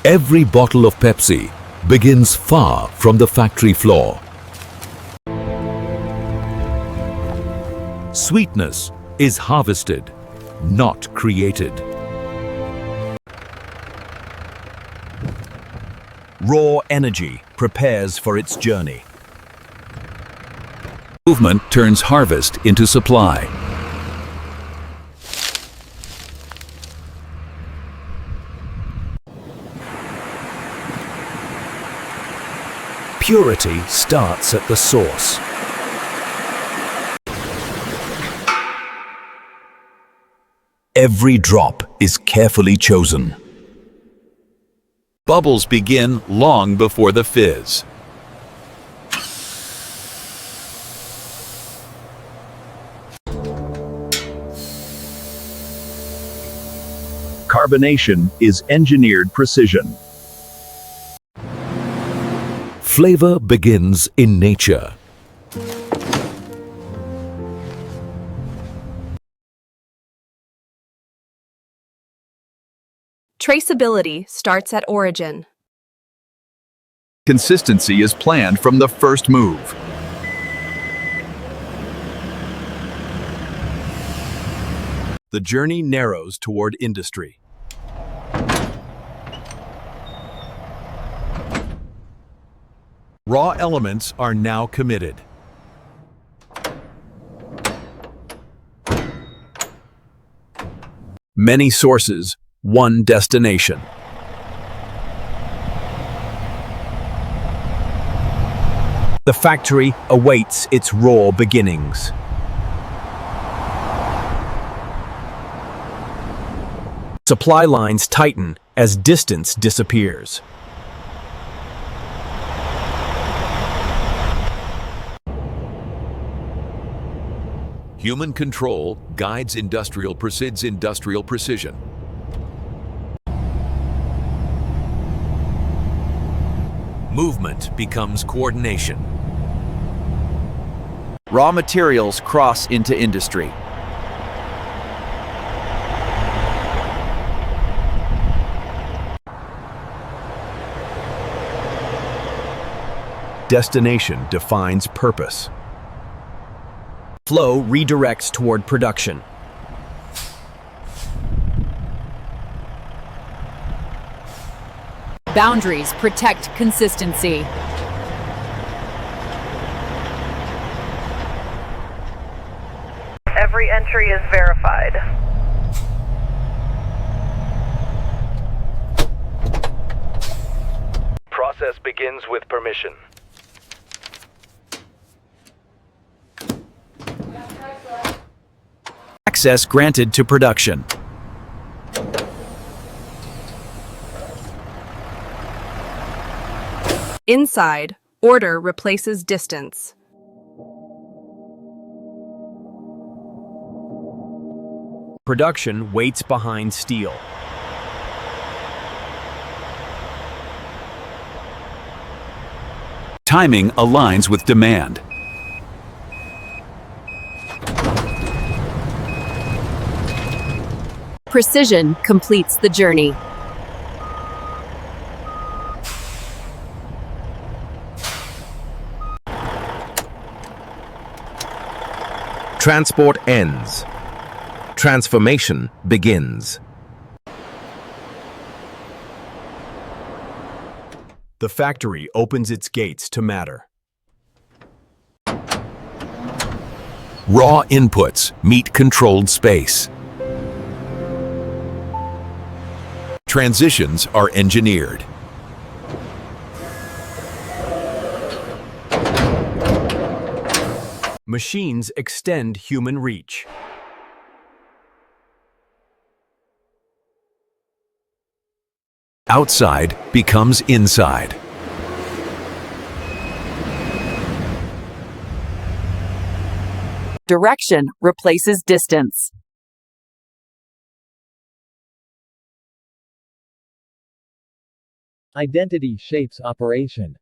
Every bottle of Pepsi begins far from the factory floor. Sweetness is harvested, not created. Raw energy prepares for its journey. Movement turns harvest into supply. Purity starts at the source. Every drop is carefully chosen. Bubbles begin long before the fizz. Carbonation is engineered precision. Flavor begins in nature. Traceability starts at origin. Consistency is planned from the first move. The journey narrows toward industry. Raw elements are now committed. Many sources, one destination. The factory awaits its raw beginnings. Supply lines tighten as distance disappears. Human control guides industrial precision. Movement becomes coordination. Raw materials cross into industry. Destination defines purpose. Flow redirects toward production. Boundaries protect consistency. Every entry is verified. Process begins with permission. Access granted to production. Inside, order replaces distance. Production waits behind steel. Timing aligns with demand. Precision completes the journey. Transport ends. Transformation begins. The factory opens its gates to matter. Raw inputs meet controlled space. Transitions are engineered. Machines extend human reach. Outside becomes inside. Direction replaces distance. Identity shapes operation.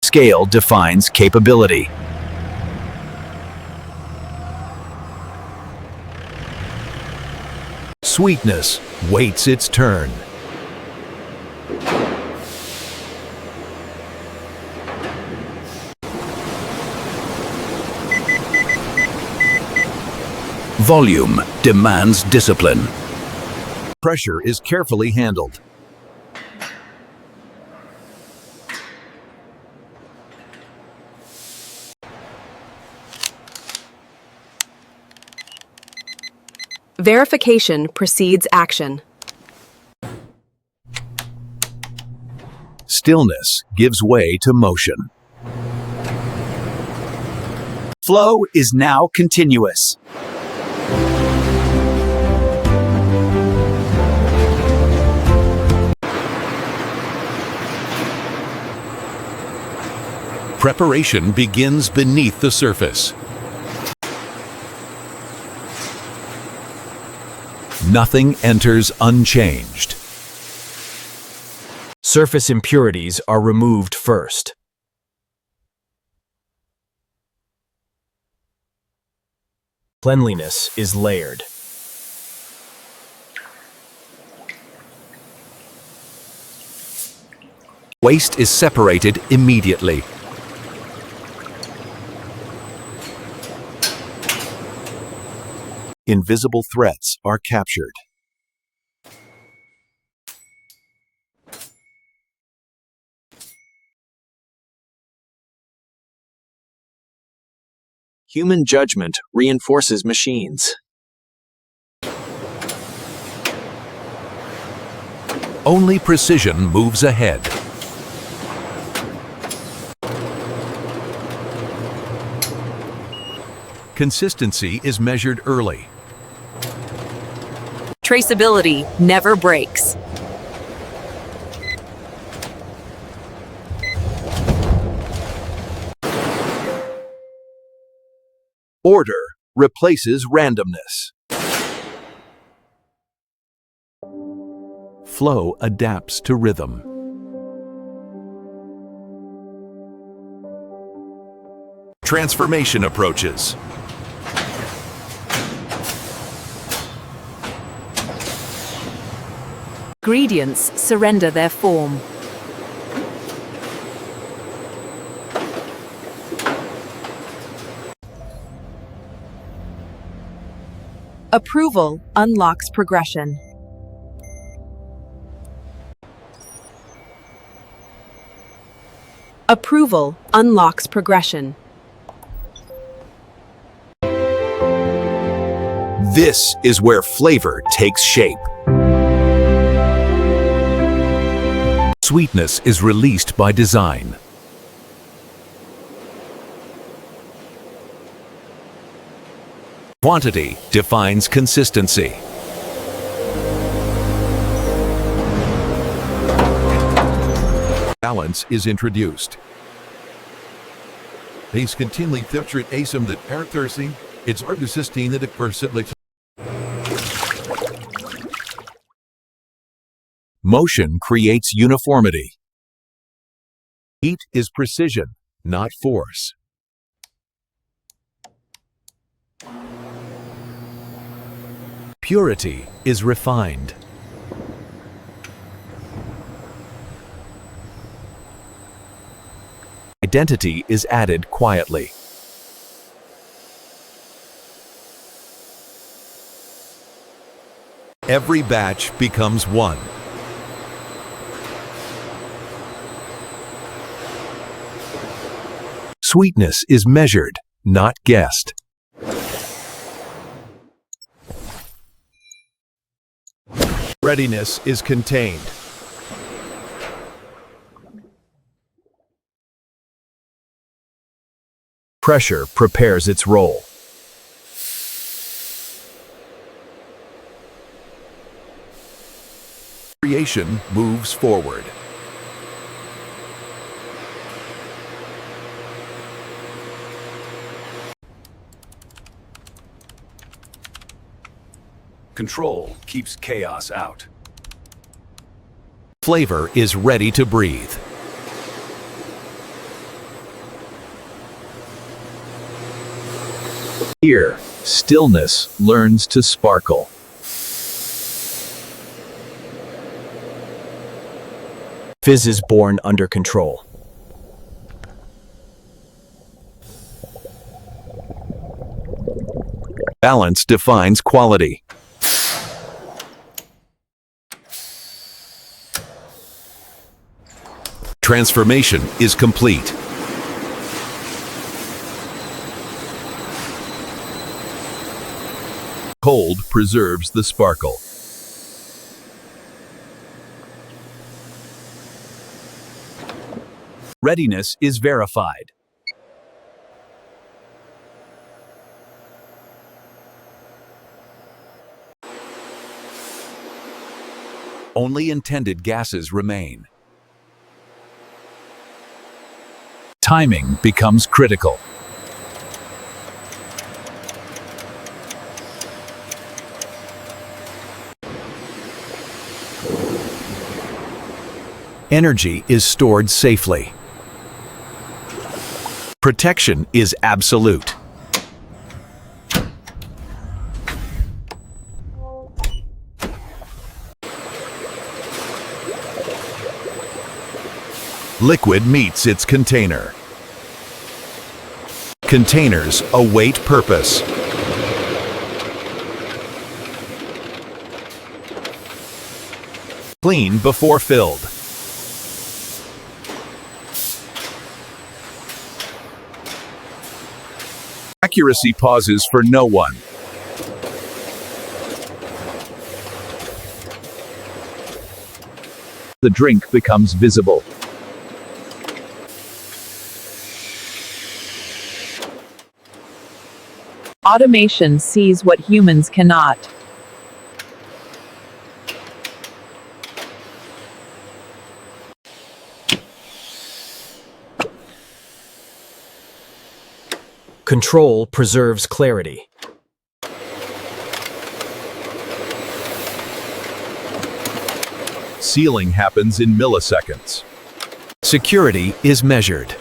Scale defines capability. Sweetness waits its turn. Volume demands discipline. Pressure is carefully handled. Verification precedes action. Stillness gives way to motion. Flow is now continuous. Preparation begins beneath the surface. Nothing enters unchanged. Surface impurities are removed first. Cleanliness is layered. Waste is separated immediately. Invisible threats are captured. Human judgment reinforces machines. Only precision moves ahead. Consistency is measured early. Traceability never breaks. Order replaces randomness. Flow adapts to rhythm. Transformation approaches. Ingredients surrender their form. Approval unlocks progression. Approval unlocks progression. This is where flavor takes shape. Sweetness is released by design. Quantity defines consistency. Balance is introduced. These continually filtered asym that are thirsty. It's hard to sustain the percently. Motion creates uniformity. Heat is precision, not force. Purity is refined. Identity is added quietly. Every batch becomes one. Sweetness is measured, not guessed. Readiness is contained. Pressure prepares its role. Creation moves forward. Control keeps chaos out. Flavor is ready to breathe. Here, stillness learns to sparkle. Fizz is born under control. Balance defines quality. Transformation is complete. Cold preserves the sparkle. Readiness is verified. Only intended gases remain. Timing becomes critical. Energy is stored safely. Protection is absolute. Liquid meets its container. Containers await purpose. Clean before filled. Accuracy pauses for no one. The drink becomes visible. Automation sees what humans cannot. Control preserves clarity. Sealing happens in milliseconds. Security is measured.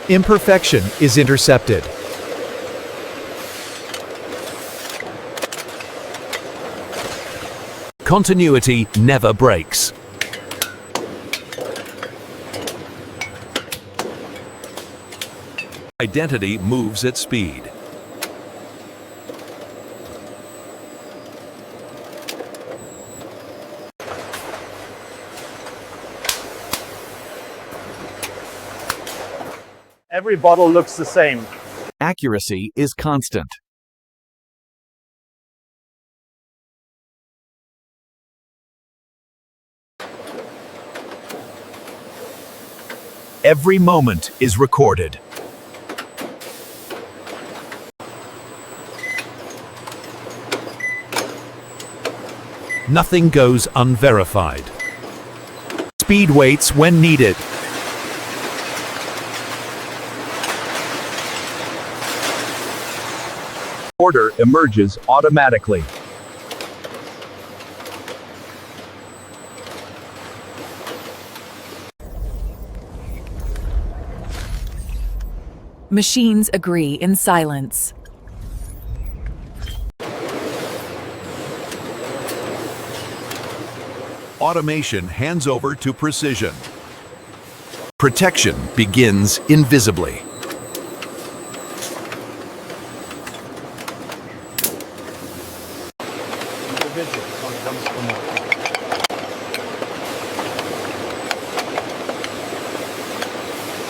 Imperfection is intercepted. Continuity never breaks. Identity moves at speed. Every bottle looks the same. Accuracy is constant. Every moment is recorded. Nothing goes unverified. Speed waits when needed. Order emerges automatically. Machines agree in silence. Automation hands over to precision. Protection begins invisibly.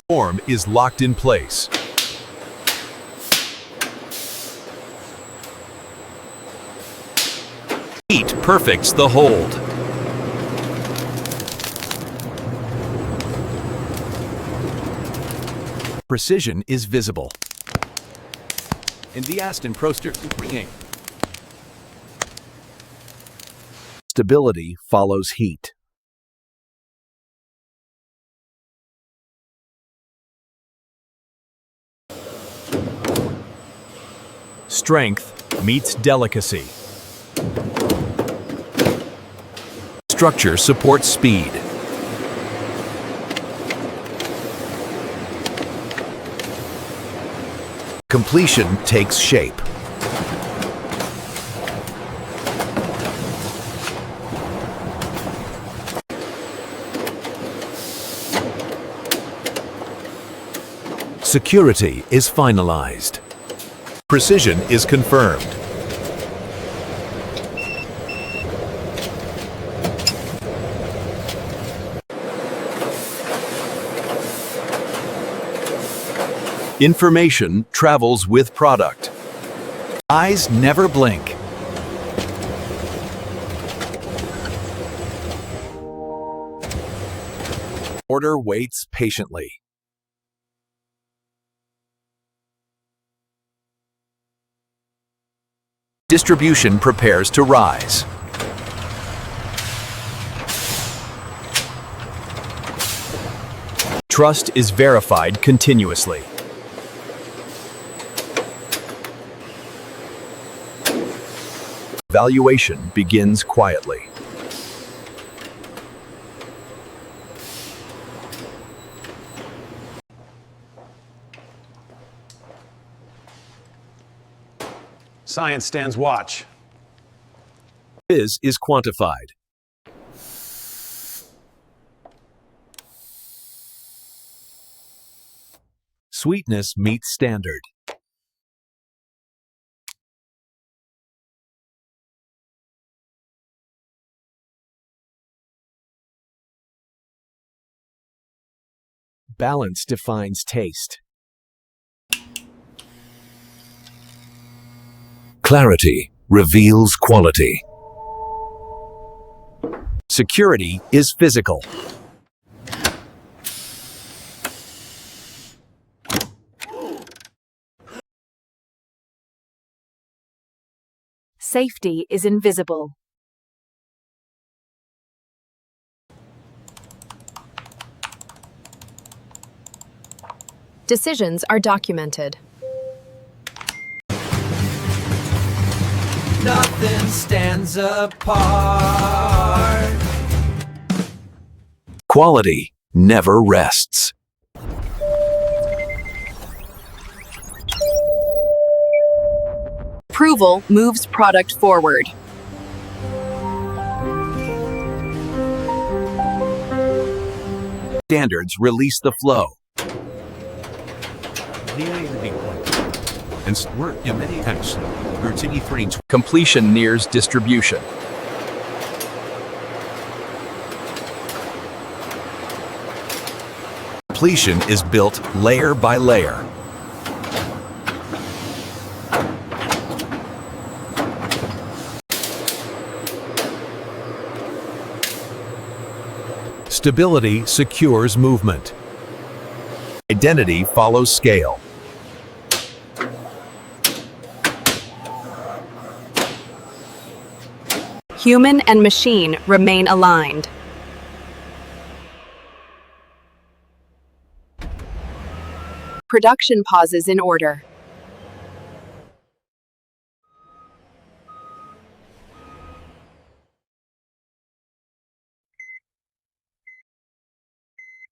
Form is locked in place. Heat perfects the hold. Precision is visible. In the Aston Proster Supreme. Stability follows heat. Strength meets delicacy. Structure supports speed. Completion takes shape. Security is finalized. Precision is confirmed. Information travels with product. Eyes never blink. Order waits patiently. Distribution prepares to rise. Trust is verified continuously. Valuation begins quietly. Science stands watch. Is quantified. Sweetness meets standard. Balance defines taste. Clarity reveals quality. Security is physical. Safety is invisible. Decisions are documented. Nothing stands apart. Quality never rests. Approval moves product forward. Standards release the flow. Completion nears distribution. Completion is built layer by layer. Stability secures movement. Identity follows scale. Human and machine remain aligned. Production pauses in order.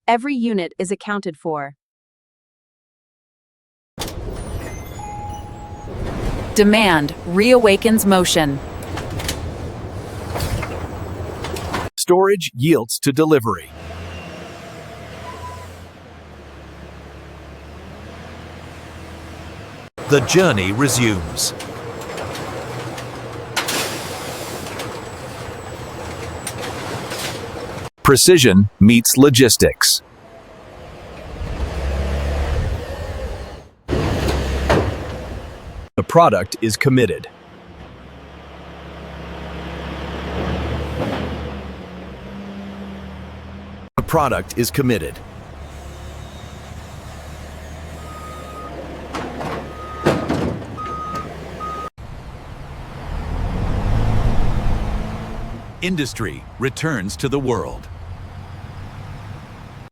Every unit is accounted for. Demand reawakens motion. Storage yields to delivery. The journey resumes. Precision meets logistics. The product is committed. The product is committed. Industry returns to the world.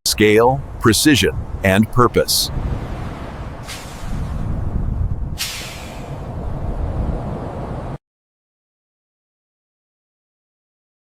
Scale, precision, and purpose.